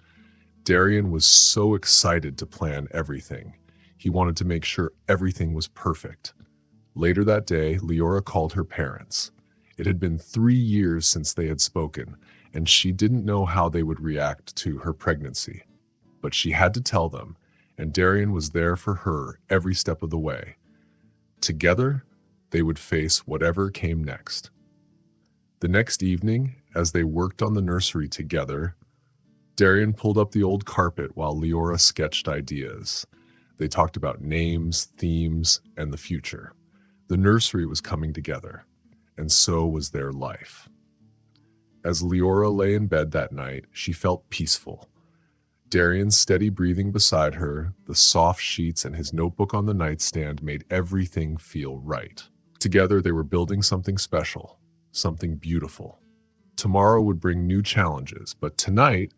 Darian was so excited to plan everything. He wanted to make sure everything was perfect. Later that day, Leora called her parents. It had been 3 years since they had spoken, and she didn't know how they would react to her pregnancy. But she had to tell them, and Darian was there for her every step of the way. Together, they would face whatever came next. The next evening, as they worked on the nursery together, Darian pulled up the old carpet while Leora sketched ideas. They talked about names, themes, and the future. The nursery was coming together, and so was their life. As Leora lay in bed that night, she felt peaceful. Darian's steady breathing beside her, the soft sheets, and his notebook on the nightstand made everything feel right. Together, they were building something special, something beautiful. Tomorrow would bring new challenges, but tonight,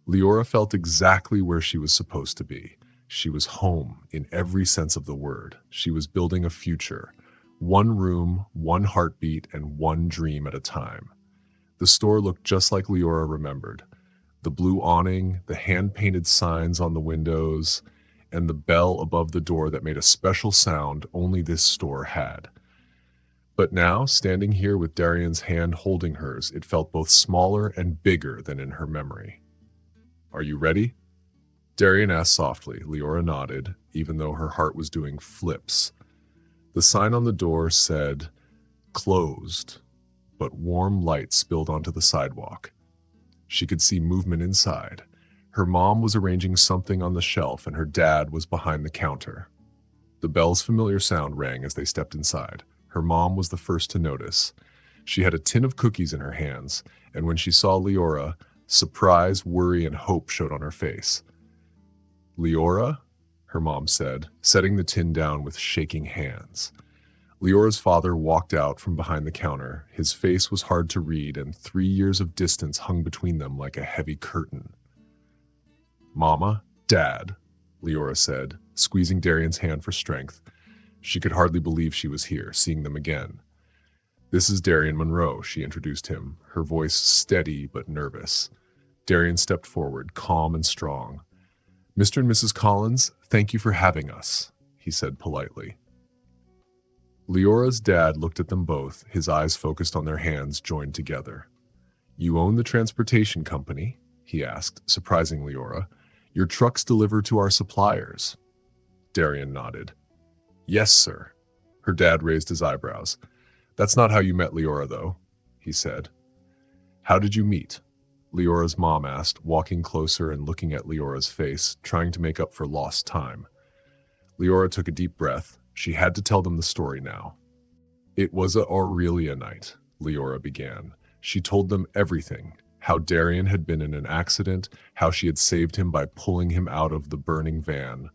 Leora felt exactly where she was supposed to be. She was home in every sense of the word. She was building a future, one room, one heartbeat, and one dream at a time. The store looked just like Leora remembered. The blue awning, the hand-painted signs on the windows, and the bell above the door that made a special sound only this store had. But now, standing here with Darian's hand holding hers, it felt both smaller and bigger than in her memory. "Are you ready?" Darian asked softly. Leora nodded, even though her heart was doing flips. The sign on the door said, "Closed," but warm light spilled onto the sidewalk. She could see movement inside. Her mom was arranging something on the shelf, and her dad was behind the counter. The bell's familiar sound rang as they stepped inside. Her mom was the first to notice. She had a tin of cookies in her hands, and when she saw Leora, surprise, worry, and hope showed on her face. "Leora?" her mom said, setting the tin down with shaking hands. Leora's father walked out from behind the counter. His face was hard to read, and 3 years of distance hung between them like a heavy curtain. "Mama, Dad," Leora said, squeezing Darian's hand for strength. She could hardly believe she was here, seeing them again. "This is Darian Monroe," she introduced him, her voice steady but nervous. Darian stepped forward, calm and strong. "Mr. and Mrs. Collins, thank you for having us," he said politely. Leora's dad looked at them both, his eyes focused on their hands joined together. "You own the transportation company?" he asked, surprising Leora. "Your trucks deliver to our suppliers?" Darian nodded. "Yes, sir." Her dad raised his eyebrows. "That's not how you met Leora, though," he said. "How did you meet?" Leora's mom asked, walking closer and looking at Leora's face, trying to make up for lost time. Leora took a deep breath. She had to tell them the story now. "It was a Aurelia night," Leora began. She told them everything, how Darian had been in an accident, how she had saved him by pulling him out of the burning van.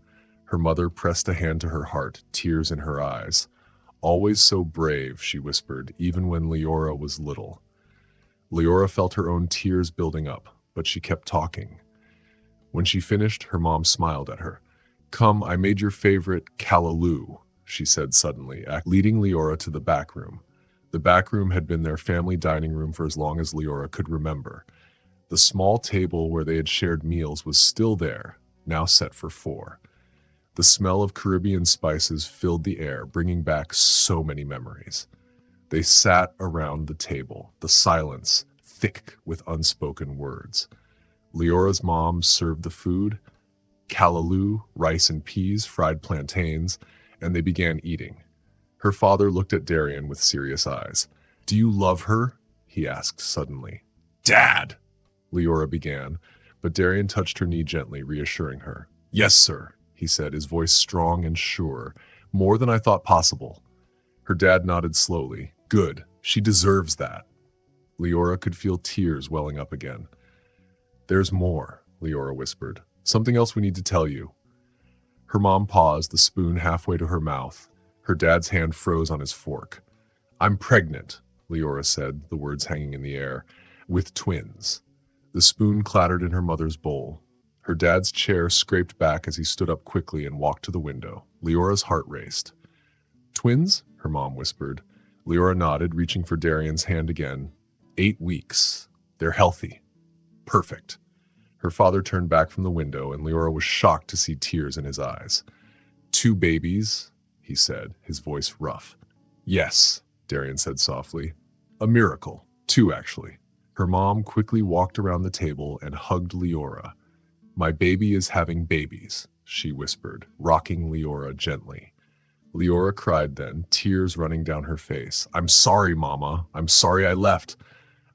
Her mother pressed a hand to her heart, tears in her eyes. "Always so brave," she whispered, even when Leora was little. Leora felt her own tears building up, but she kept talking. When she finished, her mom smiled at her. "Come, I made your favorite callaloo," she said suddenly, leading Leora to the back room. The back room had been their family dining room for as long as Leora could remember. The small table where they had shared meals was still there, now set for 4. The smell of Caribbean spices filled the air, bringing back so many memories. They sat around the table, the silence thick with unspoken words. Leora's mom served the food, callaloo, rice and peas, fried plantains, and they began eating. Her father looked at Darian with serious eyes. "Do you love her?" he asked suddenly. "Dad!" Leora began, but Darian touched her knee gently, reassuring her. "Yes, sir," he said, his voice strong and sure. "More than I thought possible." Her dad nodded slowly. "Good. She deserves that." Leora could feel tears welling up again. "There's more," Leora whispered. "Something else we need to tell you." Her mom paused, the spoon halfway to her mouth. Her dad's hand froze on his fork. "I'm pregnant," Leora said, the words hanging in the air, "with twins." The spoon clattered in her mother's bowl. Her dad's chair scraped back as he stood up quickly and walked to the window. Leora's heart raced. "Twins?" her mom whispered. Leora nodded, reaching for Darian's hand again. 8 weeks. They're healthy. Perfect." Her father turned back from the window, and Leora was shocked to see tears in his eyes. "2 babies," he said, his voice rough. "Yes," Darian said softly. "A miracle. 2, actually." Her mom quickly walked around the table and hugged Leora. "My baby is having babies," she whispered, rocking Leora gently. Leora cried then, tears running down her face. I'm sorry, Mama. I'm sorry I left.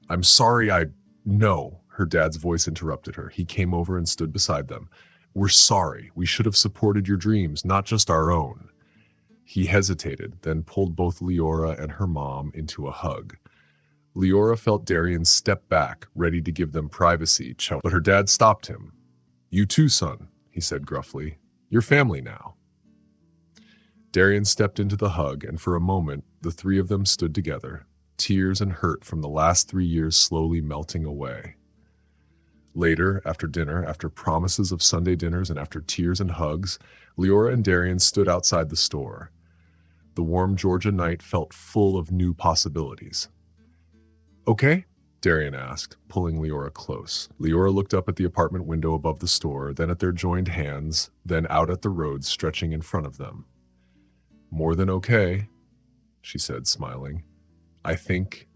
I'm sorry I... No, her dad's voice interrupted her. He came over and stood beside them. We're sorry. We should have supported your dreams, not just our own. He hesitated, then pulled both Leora and her mom into a hug. Leora felt Darian step back, ready to give them privacy, but her dad stopped him. You too, son, he said gruffly. You're family now. Darian stepped into the hug, and for a moment, the three of them stood together, tears and hurt from the last 3 years slowly melting away. Later, after dinner, after promises of Sunday dinners and after tears and hugs, Leora and Darian stood outside the store. The warm Georgia night felt full of new possibilities. Okay? Darian asked, pulling Leora close. Leora looked up at the apartment window above the store, then at their joined hands, then out at the road stretching in front of them. More than okay, she said, smiling. I think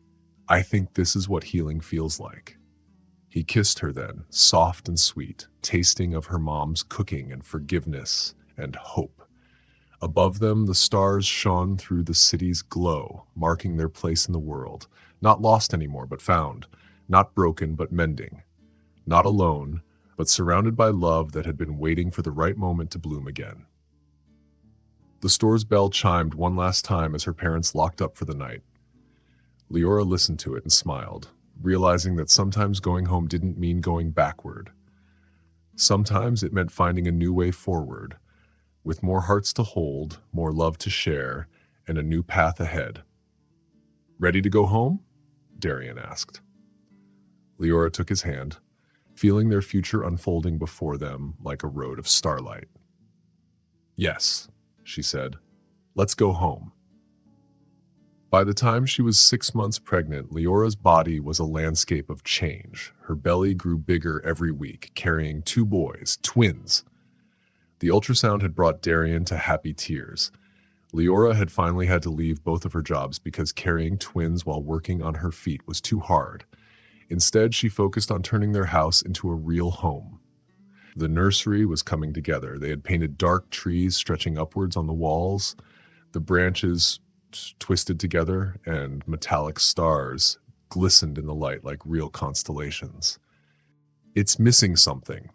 this is what healing feels like. He kissed her then, soft and sweet, tasting of her mom's cooking and forgiveness and hope. Above them, the stars shone through the city's glow, marking their place in the world. Not lost anymore, but found. Not broken, but mending. Not alone, but surrounded by love that had been waiting for the right moment to bloom again. The store's bell chimed one last time as her parents locked up for the night. Leora listened to it and smiled, realizing that sometimes going home didn't mean going backward. Sometimes it meant finding a new way forward, with more hearts to hold, more love to share, and a new path ahead. Ready to go home? Darian asked. Leora took his hand, feeling their future unfolding before them like a road of starlight. Yes, she said. Let's go home. By the time she was 6 months pregnant, Leora's body was a landscape of change. Her belly grew bigger every week, carrying 2 boys, twins. The ultrasound had brought Darian to happy tears. Leora had finally had to leave both of her jobs because carrying twins while working on her feet was too hard. Instead, she focused on turning their house into a real home. The nursery was coming together. They had painted dark trees stretching upwards on the walls, the branches twisted together, and metallic stars glistened in the light like real constellations. It's missing something,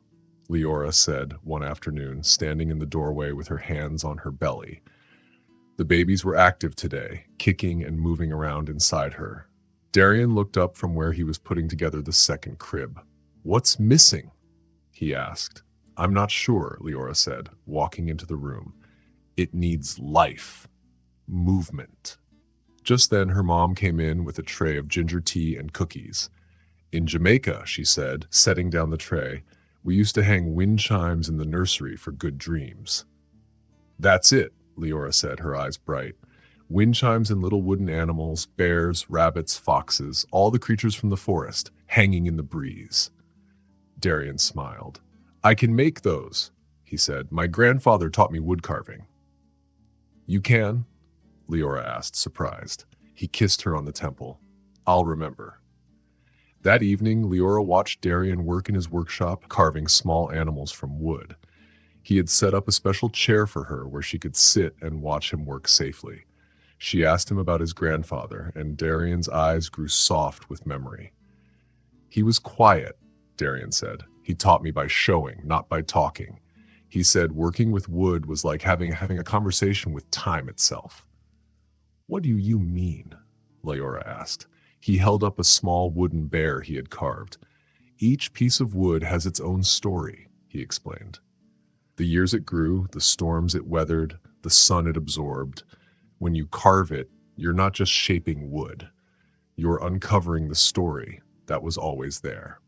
Leora said one afternoon, standing in the doorway with her hands on her belly. The babies were active today, kicking and moving around inside her. Darian looked up from where he was putting together the second crib. What's missing? He asked. I'm not sure, Leora said, walking into the room. It needs life. Movement. Just then her mom came in with a tray of ginger tea and cookies. In Jamaica, she said, setting down the tray, we used to hang wind chimes in the nursery for good dreams. That's it, Leora said, her eyes bright. Wind chimes and little wooden animals, bears, rabbits, foxes, all the creatures from the forest, hanging in the breeze. Darian smiled. I can make those, he said. My grandfather taught me wood carving. You can? Leora asked, surprised. He kissed her on the temple. I'll remember. That evening, Leora watched Darian work in his workshop, carving small animals from wood. He had set up a special chair for her where she could sit and watch him work safely. She asked him about his grandfather, and Darian's eyes grew soft with memory. He was quiet, Darian said. He taught me by showing, not by talking. He said working with wood was like having a conversation with time itself. What do you mean? Leora asked. He held up a small wooden bear he had carved. Each piece of wood has its own story, he explained. The years it grew, the storms it weathered, the sun it absorbed. When you carve it, you're not just shaping wood. You're uncovering the story that was always there.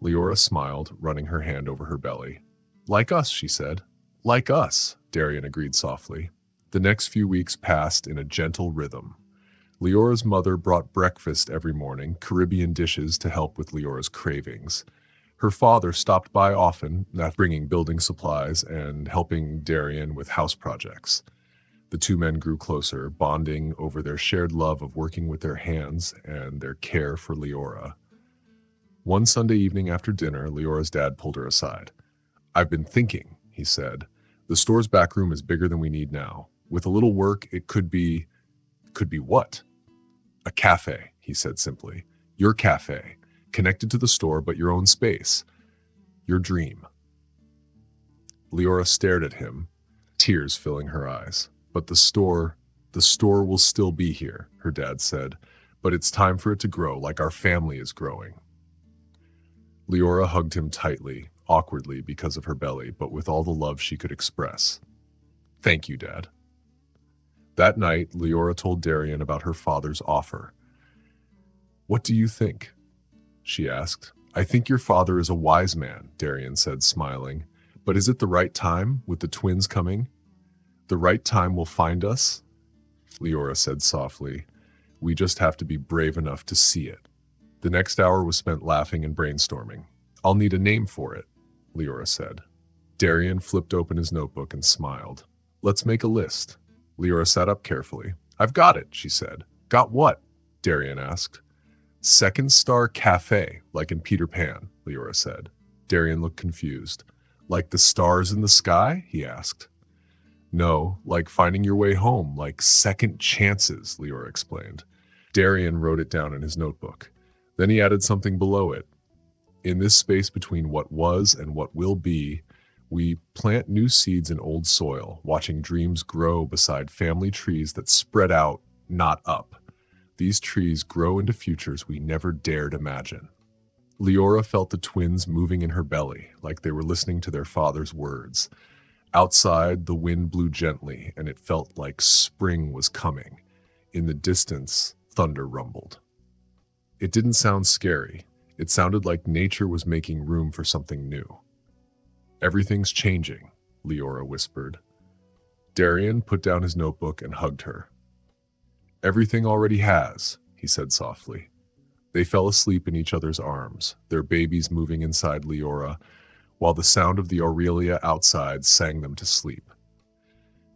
Leora smiled, running her hand over her belly. Like us, she said. Like us, Darian agreed softly. The next few weeks passed in a gentle rhythm. Leora's mother brought breakfast every morning, Caribbean dishes to help with Leora's cravings. Her father stopped by often, bringing building supplies and helping Darian with house projects. The two men grew closer, bonding over their shared love of working with their hands and their care for Leora. One Sunday evening after dinner, Leora's dad pulled her aside. I've been thinking, he said. The store's back room is bigger than we need now. With a little work, it could be what? A cafe, he said simply. Your cafe, connected to the store, but your own space. Your dream. Leora stared at him, tears filling her eyes. But the store will still be here, her dad said. But it's time for it to grow like our family is growing. Leora hugged him tightly, awkwardly because of her belly, but with all the love she could express. Thank you, Dad. That night, Leora told Darian about her father's offer. What do you think? She asked. I think your father is a wise man, Darian said, smiling. But is it the right time, with the twins coming? The right time will find us? Leora said softly. We just have to be brave enough to see it. The next hour was spent laughing and brainstorming. I'll need a name for it, Leora said. Darian flipped open his notebook and smiled. Let's make a list. Leora sat up carefully. I've got it, she said. Got what? Darian asked. Second Star Cafe, like in Peter Pan, Leora said. Darian looked confused. Like the stars in the sky? He asked. No, like finding your way home, like second chances, Leora explained. Darian wrote it down in his notebook. Then he added something below it. In this space between what was and what will be, we plant new seeds in old soil, watching dreams grow beside family trees that spread out, not up. These trees grow into futures we never dared imagine. Leora felt the twins moving in her belly, like they were listening to their father's words. Outside, the wind blew gently, and it felt like spring was coming. In the distance, thunder rumbled. It didn't sound scary. It sounded like nature was making room for something new. Everything's changing, Leora whispered. Darian put down his notebook and hugged her. Everything already has, he said softly. They fell asleep in each other's arms, their babies moving inside Leora, while the sound of the Aurelia outside sang them to sleep.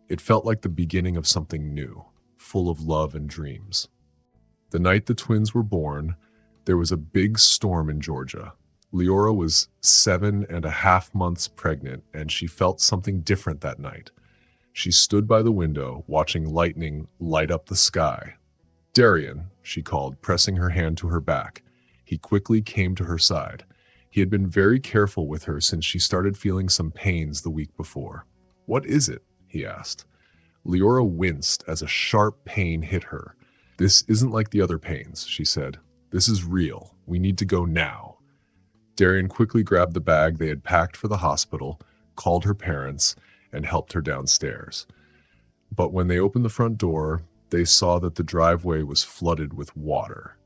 It felt like the beginning of something new, full of love and dreams. The night the twins were born, there was a big storm in Georgia. Leora was 7.5 months pregnant, and she felt something different that night. She stood by the window, watching lightning light up the sky. Darian, she called, pressing her hand to her back. He quickly came to her side. He had been very careful with her since she started feeling some pains the week before. What is it? He asked. Leora winced as a sharp pain hit her. This isn't like the other pains, she said. This is real. We need to go now. Darian quickly grabbed the bag they had packed for the hospital, called her parents, and helped her downstairs. But when they opened the front door, they saw that the driveway was flooded with water.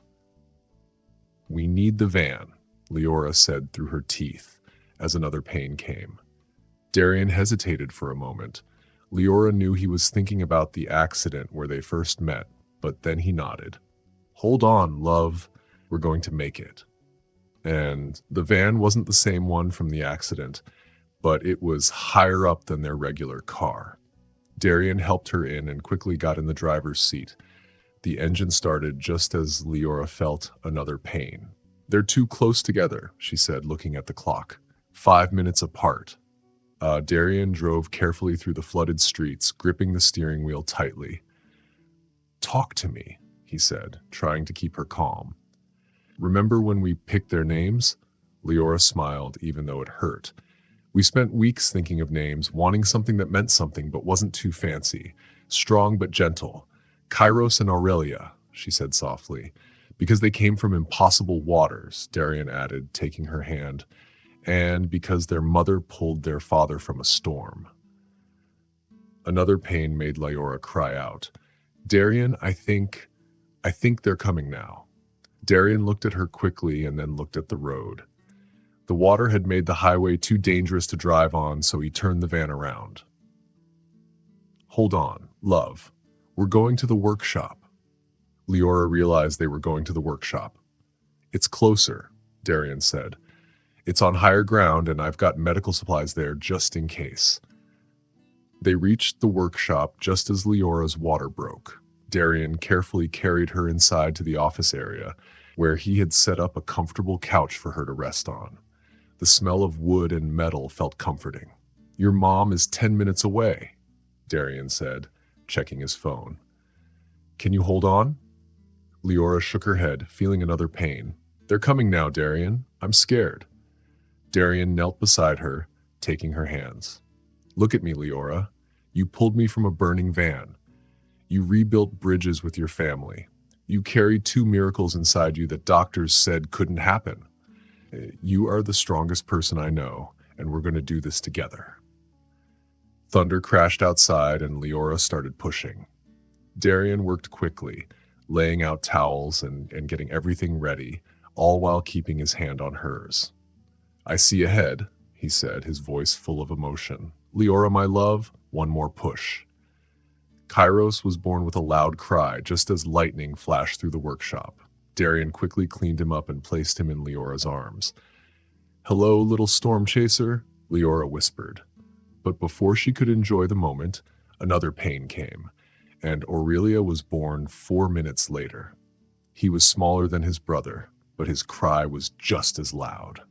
We need the van, Leora said through her teeth, as another pain came. Darian hesitated for a moment. Leora knew he was thinking about the accident where they first met, but then he nodded. Hold on, love. We're going to make it. And the van wasn't the same one from the accident, but it was higher up than their regular car. Darian helped her in and quickly got in the driver's seat. The engine started just as Leora felt another pain. They're too close together, she said, looking at the clock. 5 minutes apart. Darian drove carefully through the flooded streets, gripping the steering wheel tightly. Talk to me, he said, trying to keep her calm. Remember when we picked their names? Leora smiled, even though it hurt. We spent weeks thinking of names, wanting something that meant something but wasn't too fancy. Strong but gentle. Kairos and Aurelia, she said softly. Because they came from impossible waters, Darian added, taking her hand. And because their mother pulled their father from a storm. Another pain made Leora cry out. Darian, I think they're coming now. Darian looked at her quickly and then looked at the road. The water had made the highway too dangerous to drive on, so he turned the van around. Hold on, love. We're going to the workshop. Leora realized they were going to the workshop. It's closer, Darian said. It's on higher ground, and I've got medical supplies there just in case. They reached the workshop just as Leora's water broke. Darian carefully carried her inside to the office area, where he had set up a comfortable couch for her to rest on. The smell of wood and metal felt comforting. Your mom is 10 minutes away, Darian said, checking his phone. Can you hold on? Leora shook her head, feeling another pain. They're coming now, Darian. I'm scared. Darian knelt beside her, taking her hands. Look at me, Leora. You pulled me from a burning van. You rebuilt bridges with your family. You carried 2 miracles inside you that doctors said couldn't happen. You are the strongest person I know, and we're going to do this together. Thunder crashed outside and Leora started pushing. Darian worked quickly, laying out towels and getting everything ready, all while keeping his hand on hers. I see ahead, he said, his voice full of emotion. Leora, my love, one more push. Kairos was born with a loud cry just as lightning flashed through the workshop. Darian quickly cleaned him up and placed him in Leora's arms. Hello, little storm chaser, Leora whispered. But before she could enjoy the moment, another pain came, and Aurelia was born 4 minutes later. He was smaller than his brother, but his cry was just as loud.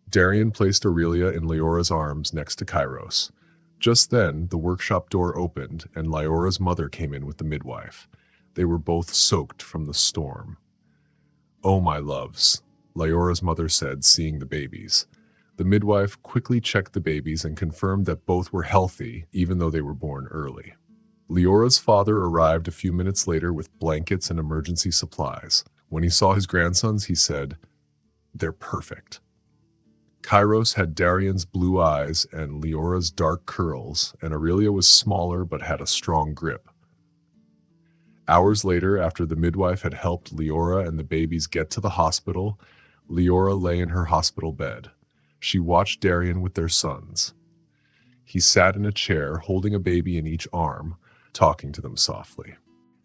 Darian placed Aurelia in Leora's arms next to Kairos. Just then, the workshop door opened, and Leora's mother came in with the midwife. They were both soaked from the storm. Oh, my loves, Leora's mother said, seeing the babies. The midwife quickly checked the babies and confirmed that both were healthy, even though they were born early. Leora's father arrived a few minutes later with blankets and emergency supplies. When he saw his grandsons, he said, "They're perfect." Kairos had Darian's blue eyes and Leora's dark curls, and Aurelia was smaller but had a strong grip. Hours later, after the midwife had helped Leora and the babies get to the hospital, Leora lay in her hospital bed. She watched Darian with their sons. He sat in a chair, holding a baby in each arm, talking to them softly.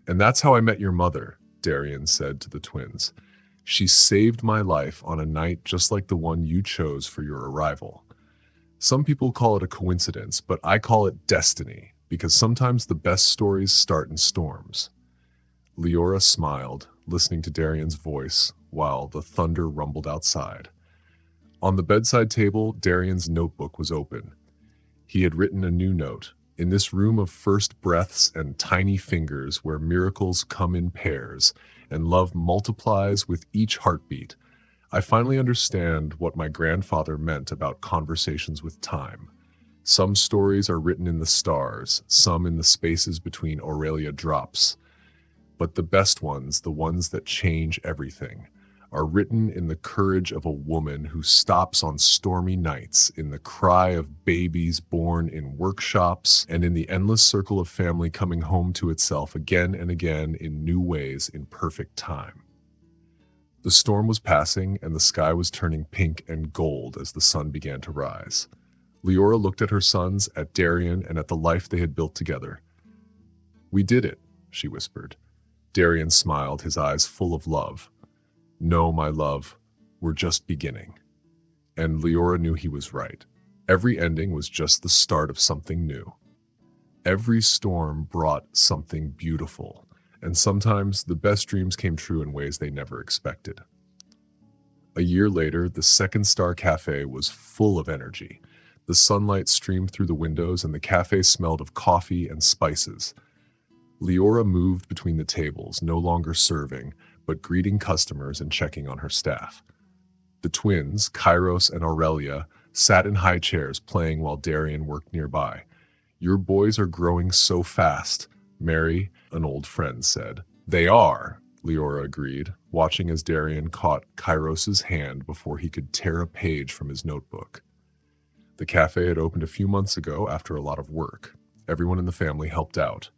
And that's how I met your mother, Darian said to the twins. She saved my life on a night just like the one you chose for your arrival. Some people call it a coincidence, but I call it destiny, because sometimes the best stories start in storms. Leora smiled, listening to Darian's voice, while the thunder rumbled outside. On the bedside table, Darian's notebook was open. He had written a new note. In this room of first breaths and tiny fingers where miracles come in pairs and love multiplies with each heartbeat, I finally understand what my grandfather meant about conversations with time. Some stories are written in the stars, some in the spaces between Aurelia drops. But the best ones, the ones that change everything, are written in the courage of a woman who stops on stormy nights, in the cry of babies born in workshops, and in the endless circle of family coming home to itself again and again in new ways in perfect time. The storm was passing, and the sky was turning pink and gold as the sun began to rise. Leora looked at her sons, at Darian, and at the life they had built together. We did it, she whispered. Darian smiled, his eyes full of love. No, my love, we're just beginning. And Leora knew he was right. Every ending was just the start of something new. Every storm brought something beautiful, and sometimes the best dreams came true in ways they never expected. A year later, the Second Star Cafe was full of energy. The sunlight streamed through the windows, and the cafe smelled of coffee and spices. Leora moved between the tables, no longer serving, but greeting customers and checking on her staff. The twins, Kairos and Aurelia, sat in high chairs playing while Darian worked nearby. Your boys are growing so fast, Mary, an old friend, said. They are, Leora agreed, watching as Darian caught Kairos's hand before he could tear a page from his notebook. The cafe had opened a few months ago after a lot of work. Everyone in the family helped out.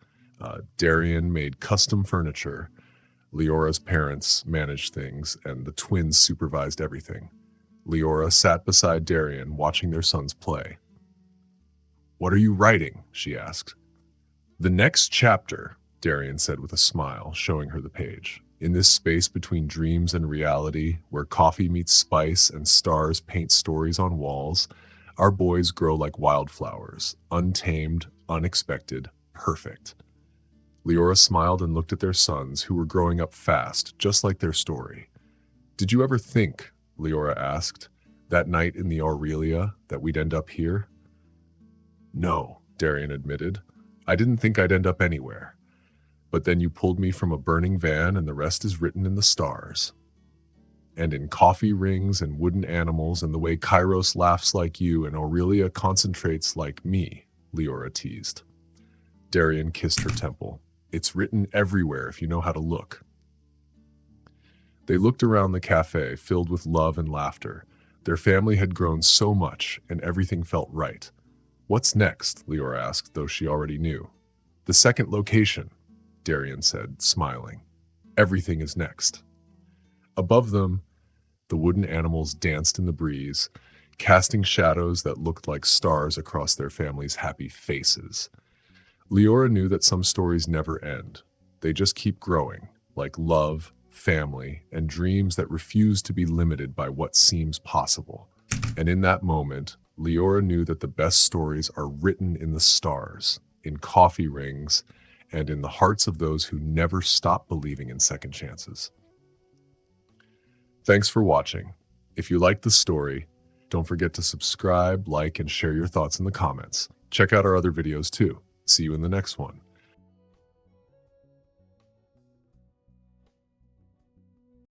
Darian made custom furniture. Leora's parents managed things, and the twins supervised everything. Leora sat beside Darian, watching their sons play. What are you writing? She asked. The next chapter, Darian said with a smile, showing her the page. In this space between dreams and reality, where coffee meets spice and stars paint stories on walls, our boys grow like wildflowers, untamed, unexpected, perfect. Leora smiled and looked at their sons, who were growing up fast, just like their story. Did you ever think, Leora asked, that night in the Aurelia, that we'd end up here? No, Darian admitted. I didn't think I'd end up anywhere. But then you pulled me from a burning van, and the rest is written in the stars. And in coffee rings and wooden animals, and the way Kairos laughs like you and Aurelia concentrates like me, Leora teased. Darian kissed her temple. It's written everywhere if you know how to look. They looked around the cafe, filled with love and laughter. Their family had grown so much, and everything felt right. What's next? Leora asked, though she already knew. The second location, Darian said, smiling. Everything is next. Above them, the wooden animals danced in the breeze, casting shadows that looked like stars across their family's happy faces. Leora knew that some stories never end. They just keep growing, like love, family, and dreams that refuse to be limited by what seems possible. And in that moment, Leora knew that the best stories are written in the stars, in coffee rings, and in the hearts of those who never stop believing in second chances. Thanks for watching. If you liked the story, don't forget to subscribe, like, and share your thoughts in the comments. Check out our other videos too. See you in the next one.